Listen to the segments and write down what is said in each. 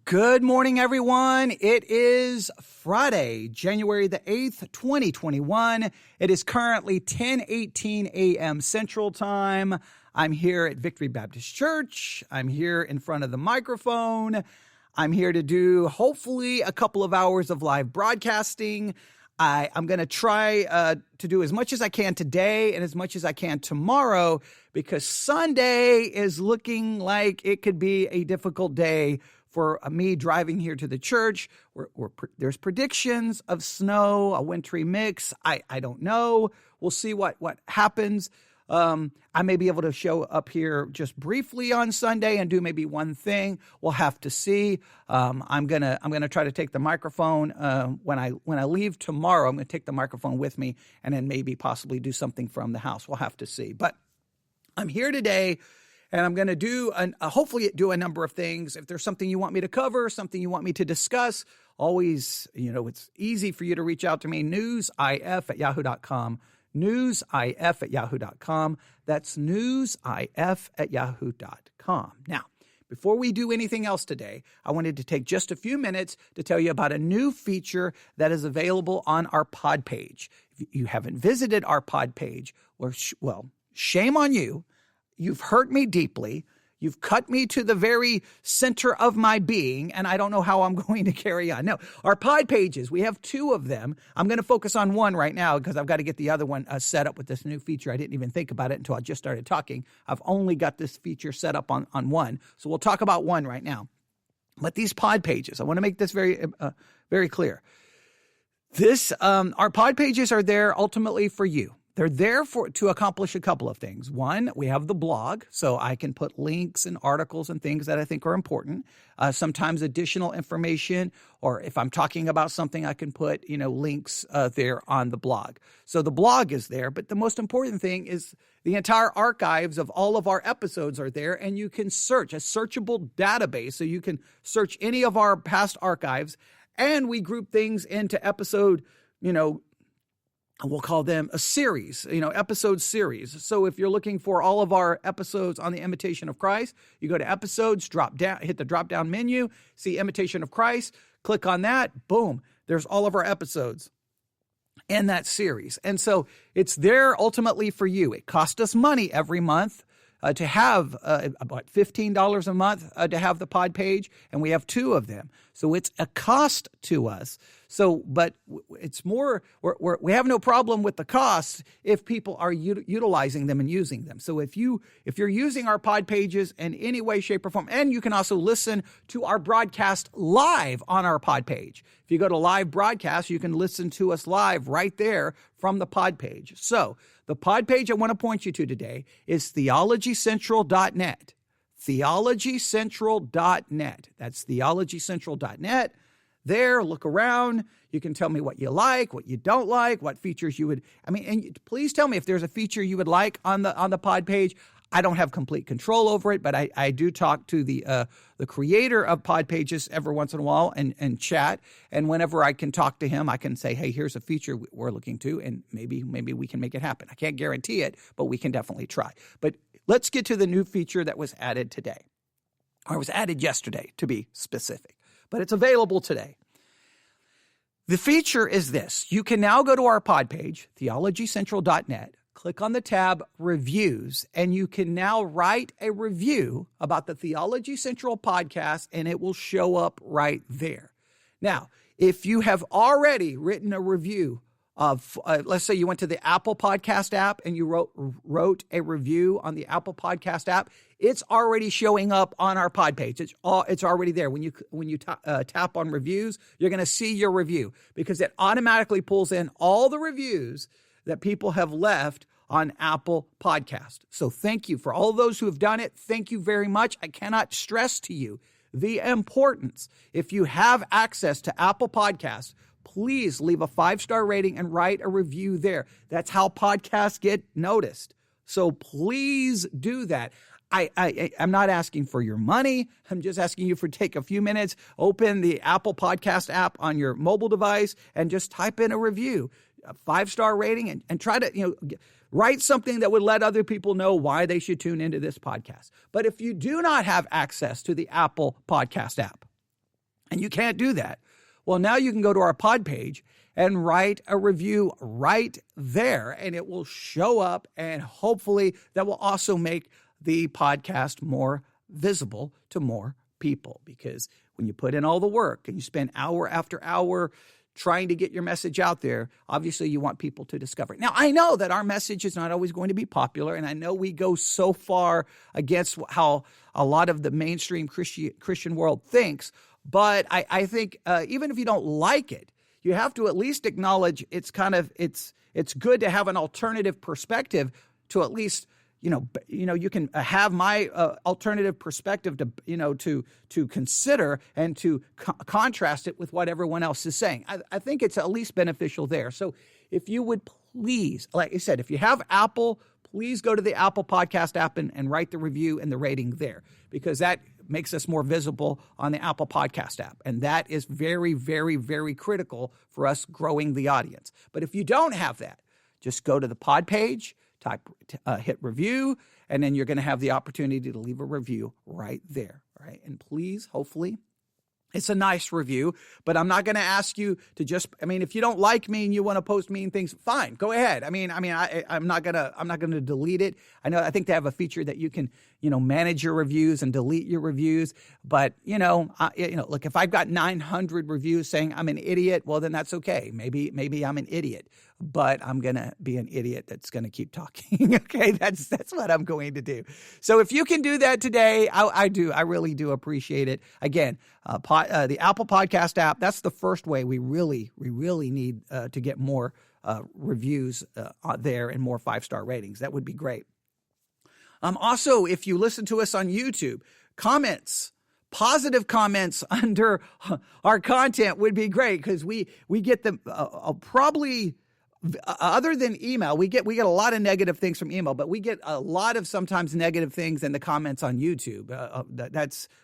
Good morning, everyone. It is Friday, January the 8th, 2021. It is currently 10:18 a.m. Central Time. I'm here at Victory Baptist Church. I'm here in front of the microphone. I'm here to do, hopefully, a couple of hours of live broadcasting. I'm going to try to do as much as I can today and as much as I can tomorrow, because Sunday is looking like it could be a difficult day for me driving here to the church. There's predictions of snow, a wintry mix. I don't know. We'll see what happens. I may be able to show up here just briefly on Sunday and do maybe one thing. We'll have to see. I'm gonna try to take the microphone when I leave tomorrow. I'm gonna take the microphone with me and then maybe possibly do something from the house. We'll have to see. But I'm here today, and I'm going to do hopefully do a number of things. If there's something you want me to cover, something you want me to discuss, always, it's easy for you to reach out to me, newsif@yahoo.com, newsif@yahoo.com. That's newsif@yahoo.com. Now, before we do anything else today, I wanted to take just a few minutes to tell you about a new feature that is available on our pod page. If you haven't visited our pod page, well, shame on you. You've hurt me deeply. You've cut me to the very center of my being, and I don't know how I'm going to carry on. No, our pod pages, we have two of them. I'm going to focus on one right now because I've got to get the other one set up with this new feature. I didn't even think about it until I just started talking. I've only got this feature set up on one. So we'll talk about one right now. But these pod pages, I want to make this very clear. Our pod pages are there ultimately for you. They're there to accomplish a couple of things. One, we have the blog, so I can put links and articles and things that I think are important. Sometimes additional information, or if I'm talking about something, I can put links there on the blog. So the blog is there, but the most important thing is the entire archives of all of our episodes are there, and you can search a searchable database, so you can search any of our past archives, and we group things into episode, we'll call them a series, episode series. So if you're looking for all of our episodes on the Imitation of Christ, you go to episodes, hit the drop-down menu, see Imitation of Christ, click on that, boom, there's all of our episodes in that series. And so it's there ultimately for you. It costs us money every month to have about $15 a month to have the pod page, and we have two of them. So it's a cost to us. So, but it's more, we have no problem with the costs if people are utilizing them and using them. So if you're using our pod pages in any way, shape, or form, and you can also listen to our broadcast live on our pod page. If you go to live broadcast, you can listen to us live right there from the pod page. So the pod page I want to point you to today is theologycentral.net. theologycentral.net. That's theologycentral.net. There, look around. You can tell me what you like, what you don't like, what features you would. And please tell me if there's a feature you would like on the pod page. I don't have complete control over it, but I do talk to the creator of pod pages every once in a while and chat. And whenever I can talk to him, I can say, hey, here's a feature we're looking to, and maybe we can make it happen. I can't guarantee it, but we can definitely try. But let's get to the new feature that was added today, or was added yesterday to be specific. But it's available today. The feature is this. You can now go to our pod page, theologycentral.net, click on the tab Reviews, and you can now write a review about the Theology Central podcast, and it will show up right there. Now, if you have already written a review of, let's say you went to the Apple Podcast app and you wrote a review on the Apple Podcast app, it's already showing up on our pod page. It's already there. When you tap on reviews, you're going to see your review because it automatically pulls in all the reviews that people have left on Apple Podcast. So thank you for all those who have done it. Thank you very much. I cannot stress to you the importance. If you have access to Apple Podcasts, please leave a 5-star rating and write a review there. That's how podcasts get noticed. So please do that. I'm not asking for your money. I'm just asking you for take a few minutes, open the Apple Podcast app on your mobile device and just type in a review, a 5-star rating, and try to, write something that would let other people know why they should tune into this podcast. But if you do not have access to the Apple Podcast app, and you can't do that. Well, now you can go to our pod page and write a review right there, and it will show up, and hopefully that will also make the podcast more visible to more people, because when you put in all the work and you spend hour after hour trying to get your message out there, obviously you want people to discover it. Now, I know that our message is not always going to be popular, and I know we go so far against how a lot of the mainstream Christian world thinks, but I think even if you don't like it, you have to at least acknowledge it's good to have an alternative perspective to at least you can have my alternative perspective to consider and to contrast it with what everyone else is saying. I think it's at least beneficial there. So if you would please, like I said, if you have Apple, please go to the Apple Podcast app and write the review and the rating there, because that makes us more visible on the Apple Podcast app. And that is very, very, very critical for us growing the audience. But if you don't have that, just go to the pod page, hit review, and then you're going to have the opportunity to leave a review right there. All right. And please, hopefully, it's a nice review, but I'm not going to ask you to if you don't like me and you want to post mean things, fine, go ahead. I'm not going to delete it. I think they have a feature that you can, manage your reviews and delete your reviews. But, look, if I've got 900 reviews saying I'm an idiot, well, then that's okay. Maybe I'm an idiot, but I'm going to be an idiot that's going to keep talking. Okay. That's what I'm going to do. So if you can do that today, I really do appreciate it. Again, the Apple Podcast app, that's the first way we really need to get more reviews there and more 5-star ratings. That would be great. Also, if you listen to us on YouTube, positive comments under our content would be great, because we get them probably. Other than email, we get a lot of negative things from email, but we get a lot of sometimes negative things in the comments on YouTube.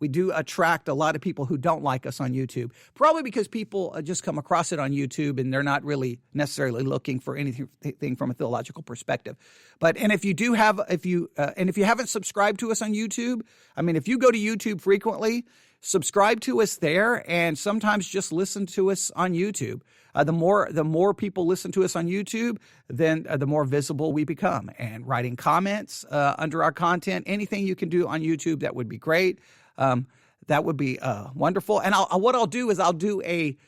We do attract a lot of people who don't like us on YouTube, probably because people just come across it on YouTube and they're not really necessarily looking for anything from a theological perspective. And if you haven't subscribed to us on YouTube, if you go to YouTube frequently, subscribe to us there, and sometimes just listen to us on YouTube. The more people listen to us on YouTube, then the more visible we become. And writing comments under our content, anything you can do on YouTube, that would be great. That would be wonderful. And what I'll do is I'll do a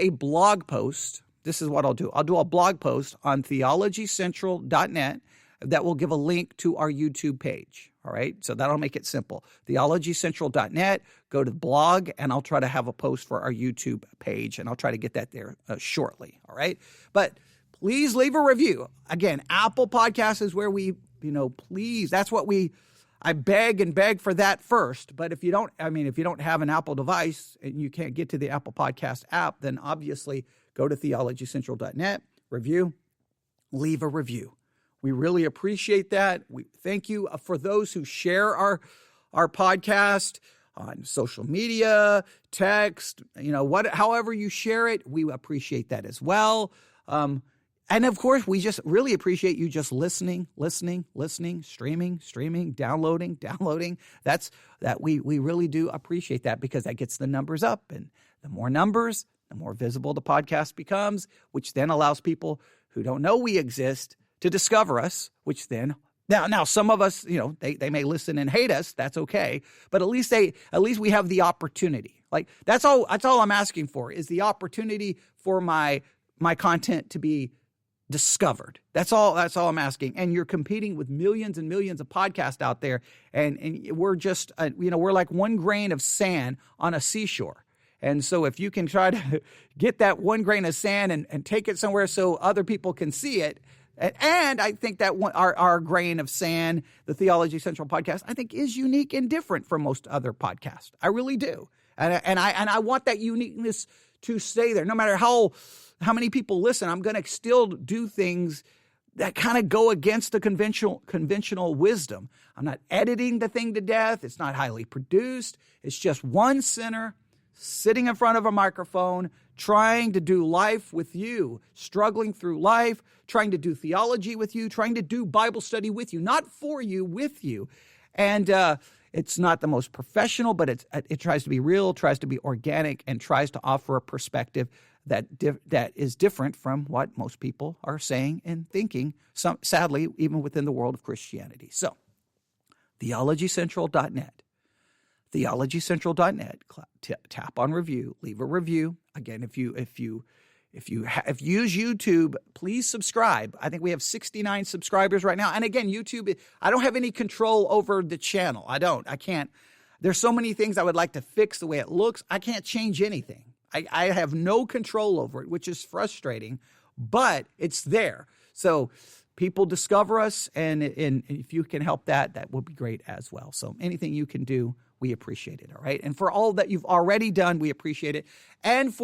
blog post. This is what I'll do. I'll do a blog post on theologycentral.net that will give a link to our YouTube page. All right, so that'll make it simple. Theologycentral.net, go to the blog, and I'll try to have a post for our YouTube page, and I'll try to get that there shortly. All right, but please leave a review. Again, Apple Podcasts is where we, please, that's what I beg for that first. But if you don't have an Apple device and you can't get to the Apple Podcast app, then obviously go to theologycentral.net, leave a review. We really appreciate that. We thank you for those who share our podcast on social media, text, however you share it. We appreciate that as well. And of course, we just really appreciate you just listening, streaming, downloading. We really do appreciate that, because that gets the numbers up, and the more numbers, the more visible the podcast becomes, which then allows people who don't know we exist to discover us, which then now some of us, they may listen and hate us. That's okay, but at least we have the opportunity. Like that's all I'm asking for, is the opportunity for my content to be discovered. That's all I'm asking. And you're competing with millions and millions of podcasts out there, and we're just we're like one grain of sand on a seashore. And so if you can try to get that one grain of sand and take it somewhere so other people can see it. And I think that our grain of sand, the Theology Central podcast, I think is unique and different from most other podcasts. I really do. And I want that uniqueness to stay there. No matter how many people listen, I'm going to still do things that kind of go against the conventional wisdom. I'm not editing the thing to death. It's not highly produced. It's just one sinner sitting in front of a microphone, trying to do life with you, struggling through life, trying to do theology with you, trying to do Bible study with you, not for you, with you. And It's not the most professional, but it tries to be real, tries to be organic, and tries to offer a perspective that is different from what most people are saying and thinking, sadly, even within the world of Christianity. So, theologycentral.net. theologycentral.net. Tap on review, leave a review. Again, if you use YouTube, please subscribe. I think we have 69 subscribers right now. And again, YouTube, I don't have any control over the channel. I can't. There's so many things I would like to fix the way it looks. I can't change anything. I have no control over it, which is frustrating, but it's there. So people discover us, and if you can help that would be great as well. So anything you can do, we appreciate it, all right? And for all that you've already done, we appreciate it. And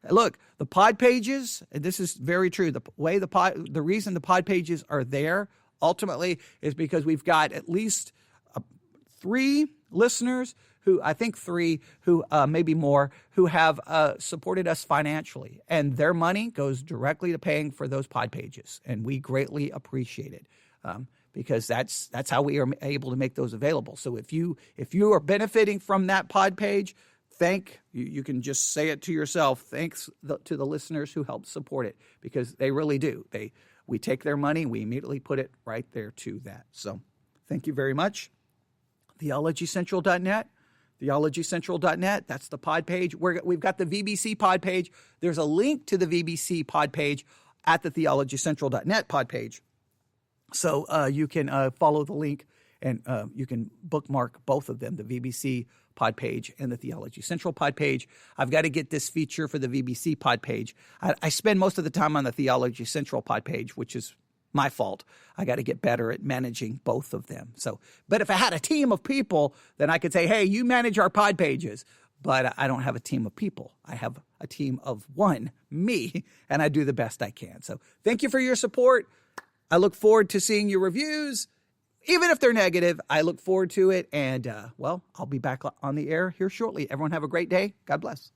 look, the pod pages, this is very true. The reason the pod pages are there ultimately is because we've got at least 3 listeners maybe more, who have supported us financially. And their money goes directly to paying for those pod pages. And we greatly appreciate it. Because that's how we are able to make those available. So if you are benefiting from that pod page, you can just say it to yourself. Thanks to the listeners who help support it, because they really do. We take their money, we immediately put it right there to that. So thank you very much. theologycentral.net. theologycentral.net. That's the pod page. We've got the VBC pod page. There's a link to the VBC pod page at the theologycentral.net pod page. So you can follow the link, and you can bookmark both of them, the VBC pod page and the Theology Central pod page. I've got to get this feature for the VBC pod page. I spend most of the time on the Theology Central pod page, which is my fault. I got to get better at managing both of them. But if I had a team of people, then I could say, hey, you manage our pod pages. But I don't have a team of people. I have a team of one, me, and I do the best I can. So thank you for your support. I look forward to seeing your reviews. Even if they're negative, I look forward to it. And, I'll be back on the air here shortly. Everyone have a great day. God bless.